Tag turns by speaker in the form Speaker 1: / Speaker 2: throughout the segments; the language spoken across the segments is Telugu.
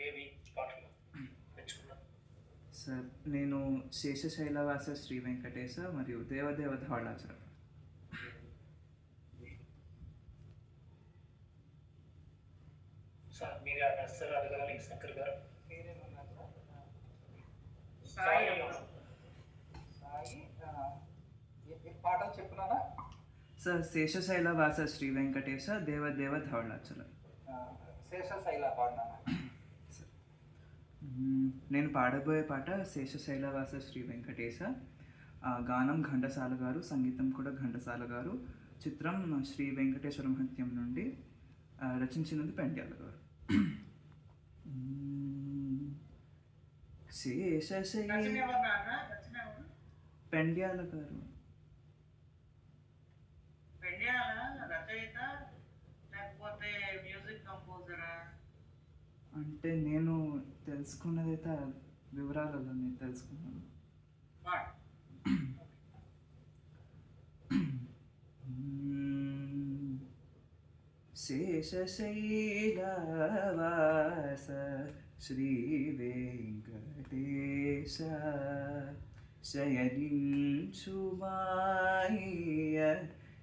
Speaker 1: ఏవి పాటలు మెచ్చుకున్నాను?
Speaker 2: సార్ నేను శేషశైలవాస శ్రీ వెంకటేశ మరియు దేవదేవ ధవళాచల.
Speaker 1: సార్ మీరే సార్ అడగాలి శంకర్ గారు.
Speaker 3: సాయి పాటలు చెప్పున్నానా
Speaker 2: సార్ శేషశైలవాస శ్రీ వెంకటేశ దేవదేవ ధవళాచల.
Speaker 3: శేషశైల పాడినా
Speaker 2: నేను పాడబోయే పాట శేషశైలవాస శ్రీ వెంకటేశ. గానం ఘంటసాల గారు, సంగీతం కూడా ఘంటసాల గారు. చిత్రం శ్రీ వెంకటేశ్వర మహత్యం నుండి, రచించినది పెండ్యాల గారు. పెండ్యాల గారు అంటే నేను తెలుసుకున్నదైతే వివరాలలో నేను తెలుసుకున్నాను. శేషశైలవాస శ్రీ వెంకటేశ శయనించుమాయ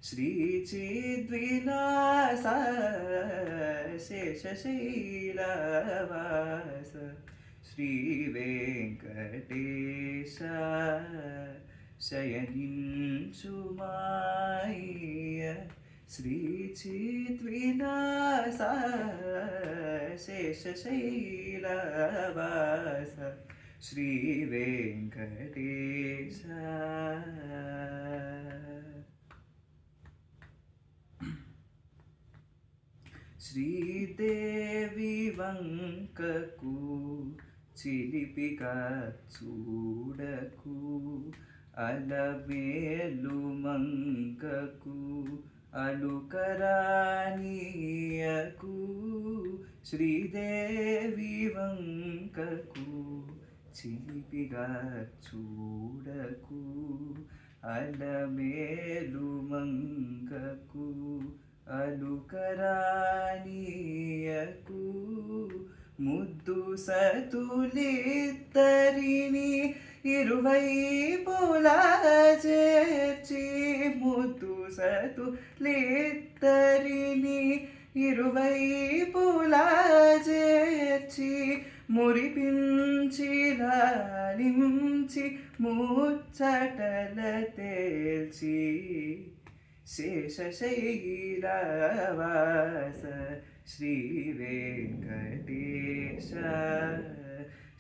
Speaker 2: శ్రీ చిద్విలాస శేషశైలవాస శ్రీ వెంకటేశ శయనించుమాయ శ్రీ చిద్విలాస శేషశైలవాస శ్రీ వెంకటేశ. శ్రీదేవి వంకకు చిలిపిగా చూడకు, అలమేలు మంకకు అలుకరానీయకు. శ్రీదేవి వంకకు చిలిపిగా చూడకు, అలమేలు మంకకు అలుకరానీయకు. ముద్దు సతులిద్దరిని ఇరువైపులా చేర్చి, ముద్దు సతులిద్దరిని ఇరువైపులా చేర్చి, మురిపించి లాలించి ముచ్చటల తేల్చి. శేషశైలవాస శ్రీ వెంకటేశ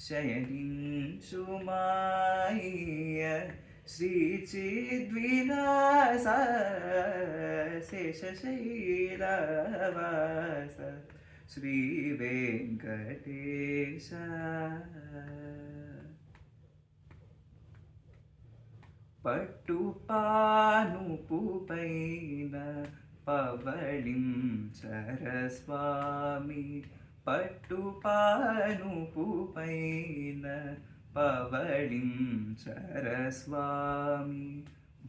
Speaker 2: శయనించుమాయ శ్రీ చిద్విలాస శేషశైలవాస శ్రీ వెంకటేశ. పట్టు పానుపు పైన పవళించరస్వామి, పట్టు పానుపు పైన పవళించరస్వామి.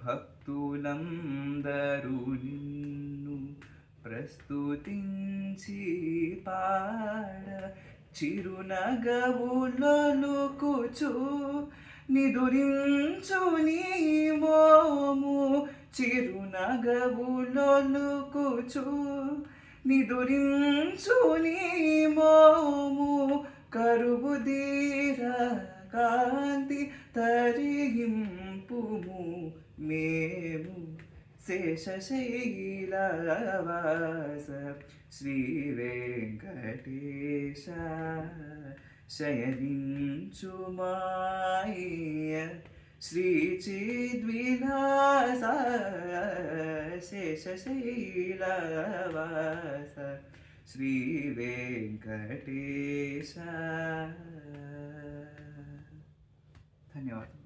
Speaker 2: భక్తులందరూ నిన్ను ప్రస్తుతించి పాడ, చిరునగవులొలుకుచు నిదురించు నీ మోము. చిరునగవులొలుకుచు నిదురించు నీ మోము. కరువుదీర కాంతి తరింపుము మేము. శేషశైలవాస శ్రీ వెంకటేశ శయనించుమాయ శ్రీ చిద్విలాస శేషశైలవాస శ్రీ వెంకటేశ. ధన్యవాదాలు.